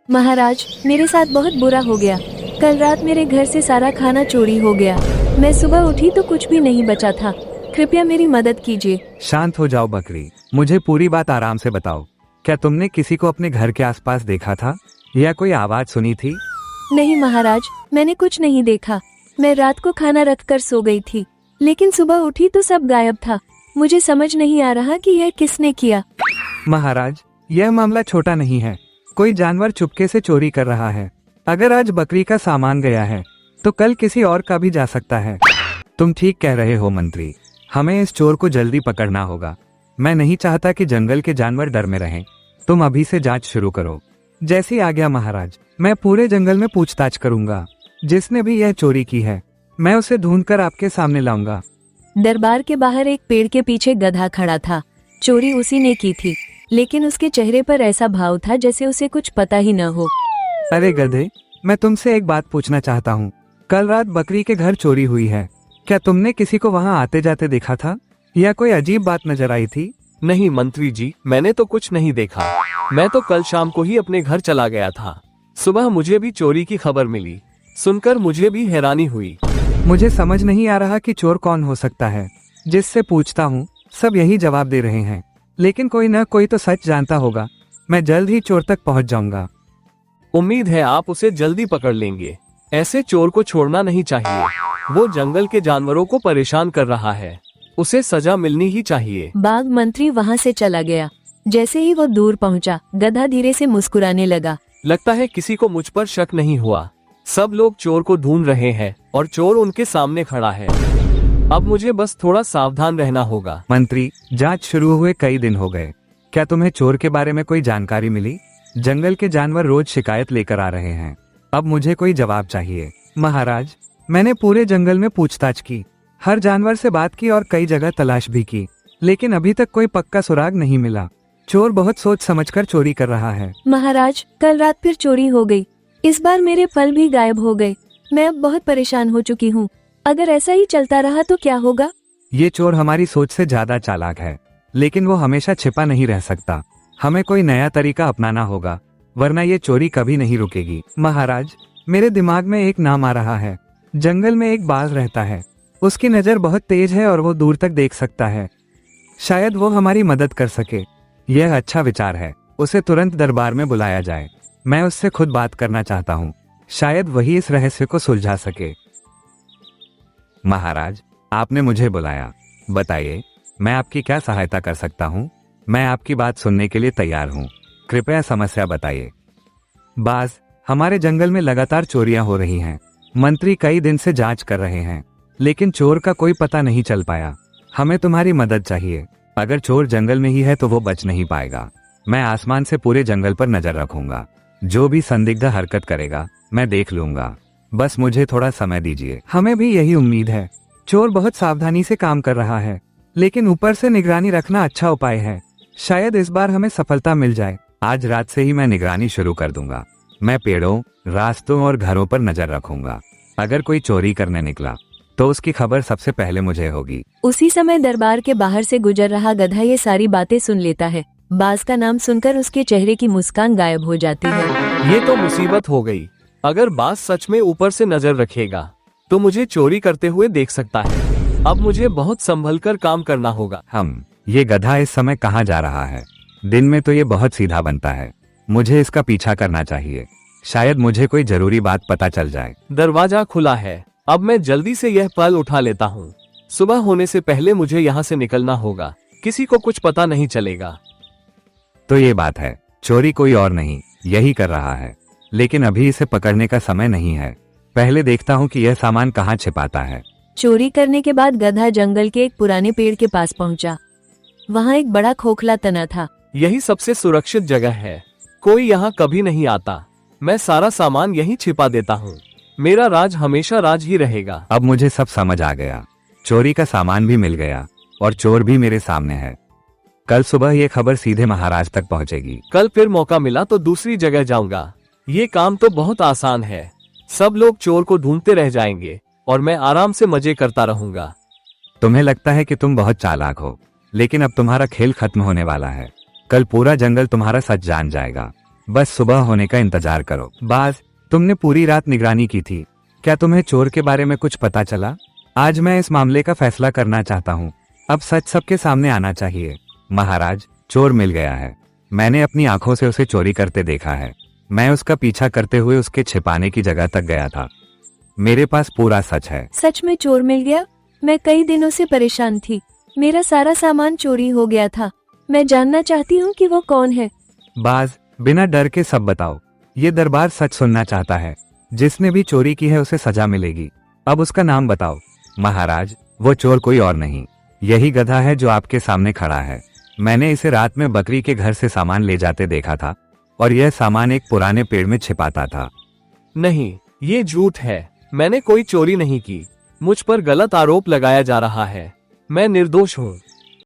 महाराज, मेरे साथ बहुत बुरा हो गया। कल रात मेरे घर से सारा खाना चोरी हो गया। मैं सुबह उठी तो कुछ भी नहीं बचा था। कृपया मेरी मदद कीजिए। शांत हो जाओ बकरी, मुझे पूरी बात आराम से बताओ। क्या तुमने किसी को अपने घर के आसपास देखा था या कोई आवाज सुनी थी? नहीं महाराज, मैंने कुछ नहीं देखा। मैं रात को खाना रखकर सो गई थी, लेकिन सुबह उठी तो सब गायब था। मुझे समझ नहीं आ रहा कि यह किसने किया। महाराज, यह मामला छोटा नहीं है। कोई जानवर चुपके से चोरी कर रहा है। अगर आज बकरी का सामान गया है तो कल किसी और का भी जा सकता है। तुम ठीक कह रहे हो मंत्री, हमें इस चोर को जल्दी पकड़ना होगा। मैं नहीं चाहता कि जंगल के जानवर डर में रहें। तुम अभी से जांच शुरू करो। जैसी आज्ञा महाराज। मैं पूरे जंगल में पूछताछ करूंगा। जिसने भी यह चोरी की है मैं उसे ढूंढकर आपके सामने लाऊंगा। दरबार के बाहर एक पेड़ के पीछे गधा खड़ा था। चोरी उसी ने की थी, लेकिन उसके चेहरे पर ऐसा भाव था जैसे उसे कुछ पता ही न हो। अरे गधे, मैं तुमसे एक बात पूछना चाहता हूँ। कल रात बकरी के घर चोरी हुई है। क्या तुमने किसी को वहाँ आते जाते देखा था या कोई अजीब बात नजर आई थी? नहीं मंत्री जी, मैंने तो कुछ नहीं देखा। मैं तो कल शाम को ही अपने घर चला गया था। सुबह मुझे भी चोरी की खबर मिली। सुनकर मुझे भी हैरानी हुई। मुझे समझ नहीं आ रहा कि चोर कौन हो सकता है। जिससे पूछता हूँ सब यही जवाब दे रहे हैं, लेकिन कोई न कोई तो सच जानता होगा। मैं जल्द ही चोर तक पहुँच जाऊंगा। उम्मीद है आप उसे जल्दी पकड़ लेंगे। ऐसे चोर को छोड़ना नहीं चाहिए। वो जंगल के जानवरों को परेशान कर रहा है। उसे सजा मिलनी ही चाहिए। बाघ मंत्री वहाँ से चला गया। जैसे ही वो दूर पहुँचा, गधा धीरे से मुस्कुराने लगा। लगता है किसी को मुझ पर शक नहीं हुआ। सब लोग चोर को ढूंढ रहे हैं और चोर उनके सामने खड़ा है। अब मुझे बस थोड़ा सावधान रहना होगा। मंत्री, जांच शुरू हुए कई दिन हो गए। क्या तुम्हें चोर के बारे में कोई जानकारी मिली? जंगल के जानवर रोज शिकायत लेकर आ रहे हैं। अब मुझे कोई जवाब चाहिए। महाराज, मैंने पूरे जंगल में पूछताछ की, हर जानवर से बात की और कई जगह तलाश भी की, लेकिन अभी तक कोई पक्का सुराग नहीं मिला। चोर बहुत सोच समझकर चोरी कर रहा है। महाराज, कल रात फिर चोरी हो गई। इस बार मेरे फल भी गायब हो गए। मैं अब बहुत परेशान हो चुकी हूँ। अगर ऐसा ही चलता रहा तो क्या होगा? ये चोर हमारी सोच से ज्यादा चालाक है, लेकिन वो हमेशा छिपा नहीं रह सकता। हमें कोई नया तरीका अपनाना होगा, वरना ये चोरी कभी नहीं रुकेगी। महाराज, मेरे दिमाग में एक नाम आ रहा है। जंगल में एक बाज रहता है। उसकी नजर बहुत तेज है और वो दूर तक देख सकता है। शायद वो हमारी मदद कर सके। यह अच्छा विचार है। उसे तुरंत दरबार में बुलाया जाए। मैं उससे खुद बात करना चाहता हूँ। शायद वही इस रहस्य को सुलझा सके। महाराज, आपने मुझे बुलाया। बताइए, मैं आपकी क्या सहायता कर सकता हूँ? मैं आपकी बात सुनने के लिए तैयार हूँ। कृपया समस्या बताइए। बाज, हमारे जंगल में लगातार चोरियां हो रही हैं। मंत्री कई दिन से जांच कर रहे हैं, लेकिन चोर का कोई पता नहीं चल पाया। हमें तुम्हारी मदद चाहिए। अगर चोर जंगल में ही है तो वो बच नहीं पाएगा। मैं आसमान से पूरे जंगल पर नजर रखूंगा। जो भी संदिग्ध हरकत करेगा मैं देख लूंगा। बस मुझे थोड़ा समय दीजिए। हमें भी यही उम्मीद है। चोर बहुत सावधानी से काम कर रहा है, लेकिन ऊपर से निगरानी रखना अच्छा उपाय है। शायद इस बार हमें सफलता मिल जाए। आज रात से ही मैं निगरानी शुरू कर दूंगा। मैं पेड़ों, रास्तों और घरों पर नजर रखूंगा। अगर कोई चोरी करने निकला तो उसकी खबर सबसे पहले मुझे होगी। उसी समय दरबार के बाहर से गुजर रहा गधा ये सारी बातें सुन लेता है। बाज का नाम सुनकर उसके चेहरे की मुस्कान गायब हो जाती है। ये तो मुसीबत हो गई। अगर बाज सच में ऊपर से नजर रखेगा तो मुझे चोरी करते हुए देख सकता है। अब मुझे बहुत संभल कर काम करना होगा। ये गधा इस समय कहाँ जा रहा है? दिन में तो ये बहुत सीधा बनता है। मुझे इसका पीछा करना चाहिए। शायद मुझे कोई जरूरी बात पता चल जाए। दरवाजा खुला है। अब मैं जल्दी से यह फल उठा लेता हूँ। सुबह होने से पहले मुझे यहाँ से निकलना होगा। किसी को कुछ पता नहीं चलेगा। तो ये बात है, चोरी कोई और नहीं यही कर रहा है, लेकिन अभी इसे पकड़ने का समय नहीं है। पहले देखता हूँ कि यह सामान कहाँ छिपाता है। चोरी करने के बाद गधा जंगल के एक पुराने पेड़ के पास पहुंचा। वहाँ एक बड़ा खोखला तना था। यही सबसे सुरक्षित जगह है। कोई यहाँ कभी नहीं आता। मैं सारा सामान यहीं छिपा देता हूँ। मेरा राज हमेशा राज ही रहेगा। अब मुझे सब समझ आ गया। चोरी का सामान भी मिल गया और चोर भी मेरे सामने है। कल सुबह ये खबर सीधे महाराज तक पहुंचेगी। कल फिर मौका मिला तो दूसरी जगह जाऊंगा। ये काम तो बहुत आसान है। सब लोग चोर को ढूंढते रह जाएंगे और मैं आराम से मजे करता रहूंगा। तुम्हें लगता है कि तुम बहुत चालाक हो, लेकिन अब तुम्हारा खेल खत्म होने वाला है। कल पूरा जंगल तुम्हारा सच जान जाएगा। बस सुबह होने का इंतजार करो। बाज, तुमने पूरी रात निगरानी की थी, क्या तुम्हें चोर के बारे में कुछ पता चला? आज मैं इस मामले का फैसला करना चाहता हूँ। अब सच सबके सामने आना चाहिए। महाराज, चोर मिल गया है। मैंने अपनी आंखों से उसे चोरी करते देखा है। मैं उसका पीछा करते हुए उसके छिपाने की जगह तक गया था। मेरे पास पूरा सच है। सच में चोर मिल गया? मैं कई दिनों से परेशान थी। मेरा सारा सामान चोरी हो गया था। मैं जानना चाहती हूँ कि वो कौन है। बाज, बिना डर के सब बताओ। ये दरबार सच सुनना चाहता है। जिसने भी चोरी की है उसे सजा मिलेगी। अब उसका नाम बताओ। महाराज, वो चोर कोई और नहीं, यही गधा है जो आपके सामने खड़ा है। मैंने इसे रात में बकरी के घर से सामान ले जाते देखा था और यह सामान एक पुराने पेड़ में छिपाता था। नहीं, ये झूठ है। मैंने कोई चोरी नहीं की। मुझ पर गलत आरोप लगाया जा रहा है। मैं निर्दोष हूँ।